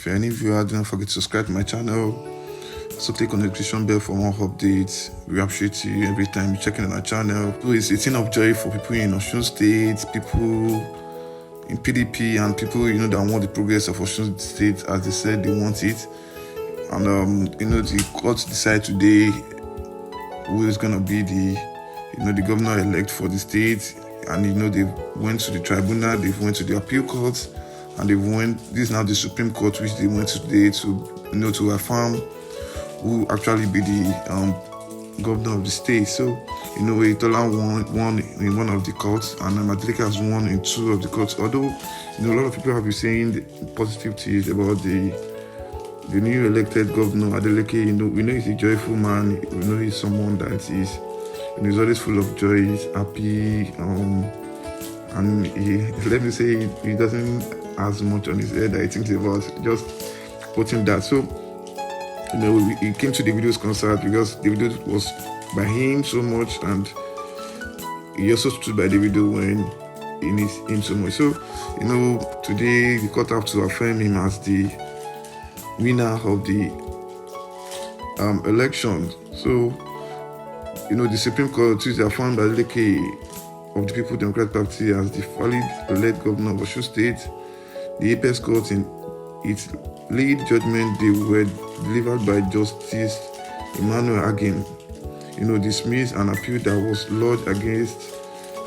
you're any viewer, do not forget to subscribe to my channel. So click on the notification bell for more updates. We appreciate you every time you check in on our channel. So it's a thing of joy for people in Osun State, people in PDP, and people that want the progress of Osun State as they said they want it. And the court decide today who is gonna be the governor-elect for the state. And they went to the tribunal, they went to the appeal court, and this is now the Supreme Court, which they went today to affirm who actually be the governor of the state. So Oyetola won in one of the courts, and Adeleke has won in two of the courts. Although a lot of people have been saying positive things about the new elected governor Adeleke. We know he's a joyful man. We know he's someone that is he's always full of joy, he's happy, and let me say he doesn't have much on his head that he thinks about just putting that. So he came to the video's concert because the video was by him so much, and he also stood by the video when he needs him so much. So today the court have to affirm him as the winner of the election. So the Supreme Court Tuesday affirmed Adeleke of the People Democratic Party as the valid elect governor of Osun State. The Apex Court, in its lead judgment, they were delivered by Justice Emmanuel Agim, dismissed an appeal that was lodged against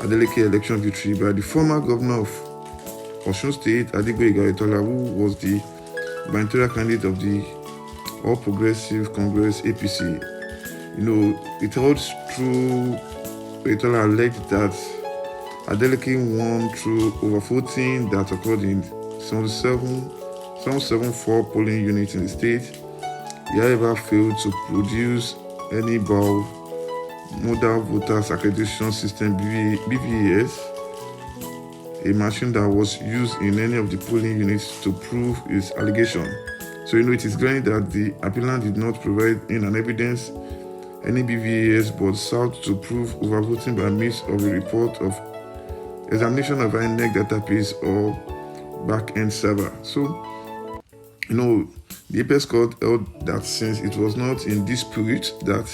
Adeleke election victory by the former governor of Osun State, Apc Oyetola, who was the gubernatorial candidate of the All Progressive Congress (APC). It holds true. Oyetola alleged that Adeleke won through overvoting that occurred in 774 polling units in the state. He, however, failed to produce any model voters accreditation system (BVAS), a machine that was used in any of the polling units, to prove his allegation. So it is glaring that the appellant did not provide in an evidence any BVAS, but sought to prove overvoting by means of a report of examination of INEC database or back-end server. So the Apex Court held that since it was not in dispute that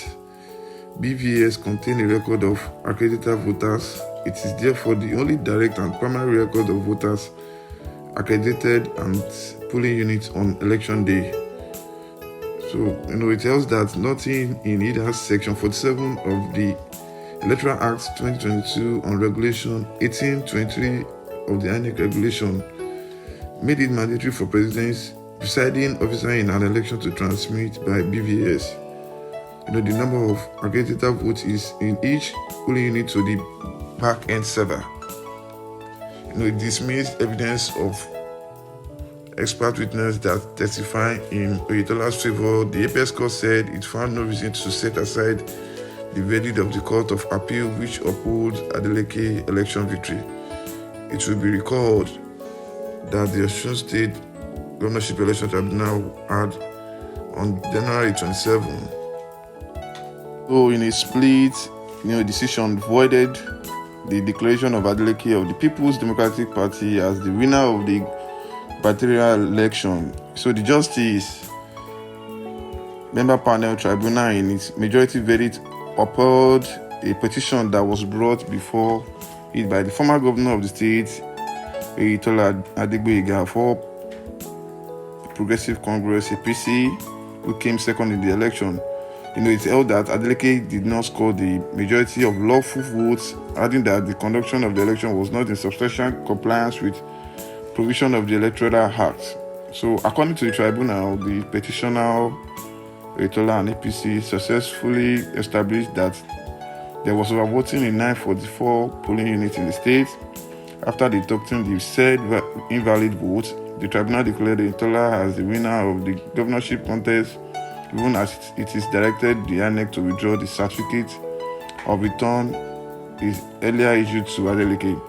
BVAS contain a record of accredited voters, it is therefore the only direct and primary record of voters accredited and polling units on election day. So it tells that nothing in either section 47 of the Electoral Act 2022 on Regulation 1823 of the INEC regulation made it mandatory for presiding officer in an election to transmit by BVAS. The number of accredited votes is in each polling unit to the back-end server. It dismissed evidence of expert witness that testify in Oyetola's favor. The Apex Court said it found no reason to set aside the verdict of the Court of Appeal, which upholds Adeleke election victory. It should be recalled that the Osun State Governorship Election Tribunal had on January 27. So in a split decision, voided the declaration of Adeleke of the People's Democratic Party as the winner of the gubernatorial election. So the Justice Member Panel Tribunal, in its majority verdict, upheld a petition that was brought before it by the former governor of the state, Oyetola for Progressive Congress (APC), who came second in the election. It held that Adeleke did not score the majority of lawful votes, adding that the conduction of the election was not in substantial compliance with provision of the Electoral Act. So, according to the tribunal, the petitioner, Oyetola and APC, successfully established that there was overvoting in 944 polling units in the state. After deducting the said invalid votes, the tribunal declared Oyetola as the winner of the governorship contest, even as it is directed the INEC to withdraw the certificate of return is earlier issued to Adeleke.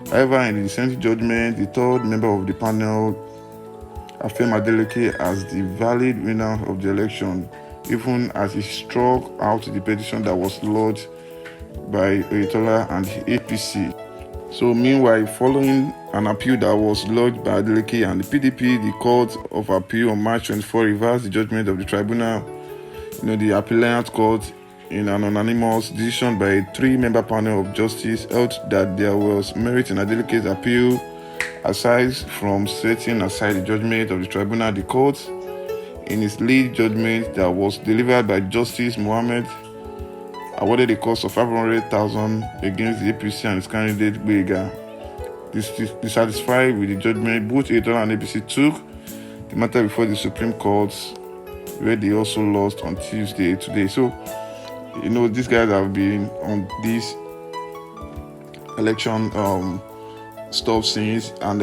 However, in the dissenting judgment, the third member of the panel affirmed Adeleke as the valid winner of the election, even as he struck out the petition that was lodged by Oyetola and the APC. So meanwhile, following an appeal that was lodged by Adeleke and the PDP, the Court of Appeal on March 24 reversed the judgment of the tribunal. The appellate court, in an unanimous decision by a 3-member panel of justice, held that there was merit in Adeleke's appeal. Aside from setting aside the judgment of the tribunal, the court, in its lead judgment that was delivered by Justice Mohammed, awarded a cost of 500,000 against the APC and its candidate Gbega. Dissatisfied with the judgment, both Oyetola and APC took the matter before the Supreme Court, where they also lost on Tuesday today. So, these guys have been on this election stuff since, and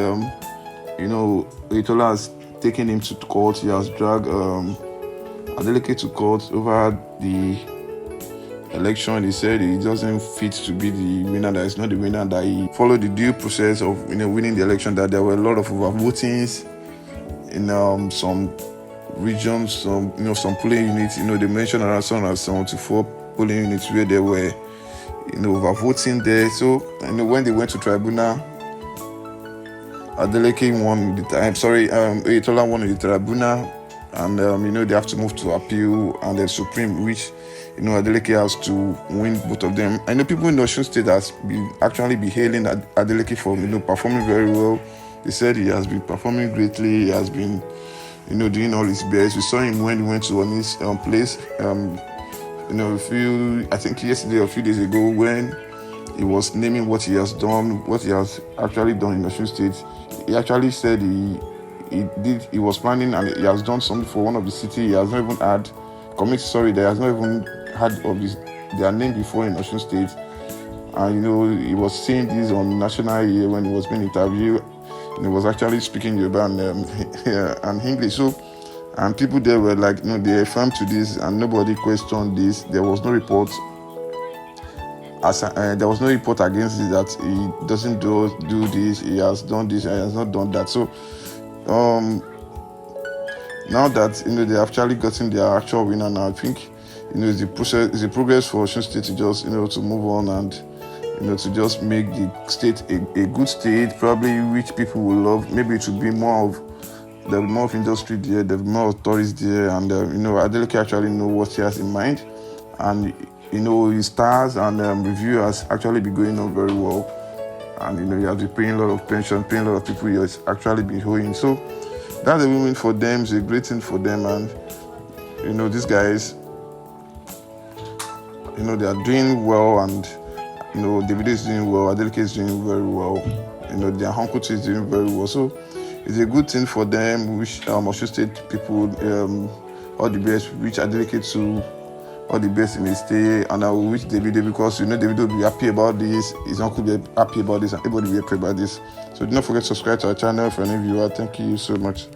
Oyetola has taken him to court. He has dragged Adeleke to court over the election. He said he doesn't fit to be the winner, that is not the winner, that he followed the due process of winning the election, that there were a lot of overvotings in some regions, some polling units. They mentioned around 74 polling units where they were overvoting there. So when they went to tribunal, Adeleke won the time. Oyetola won the tribunal, and they have to move to appeal and the Supreme, which Adeleke has to win both of them. I know people in the Osun State has been hailing Adeleke for performing very well. They said he has been performing greatly. He has been doing all his best. We saw him when he went to his place. I think yesterday or a few days ago, when he was naming what he has done, what he has actually done in the Osun State. He actually said he was planning, and he has done something for one of the city. He has not even had that has not even had of their name before in Osun State. And he was saying this on national air when he was being interviewed. He was actually speaking Yoruba and English. So, and people there were like, they affirmed to this, and nobody questioned this. There was no report. There was no report against it that he doesn't do this, he has done this, he has not done that. So now that they have actually gotten their actual winner, now I think it's the progress for Osun State to just to move on and to just make the state a good state, probably which people will love. Maybe it will be more of industry there, there'll be more tourists there, and Adeleke actually know what he has in mind, and his stars and review has actually been going on very well, and he has been paying a lot of pension, paying a lot of people he has actually been owing. So that's a win for them. It's a great thing for them, and these guys, they are doing well, and Davido is doing well, Adeleke is doing very well, their uncle is doing very well. So it's a good thing for them. Wish Osun State people all the best. Wish Adeleke to all the best in his stay, and I will wish Davido, because Davido will be happy about this, his uncle will be happy about this, and everybody will be happy about this. So do not forget to subscribe to our channel for any viewer. Thank you so much.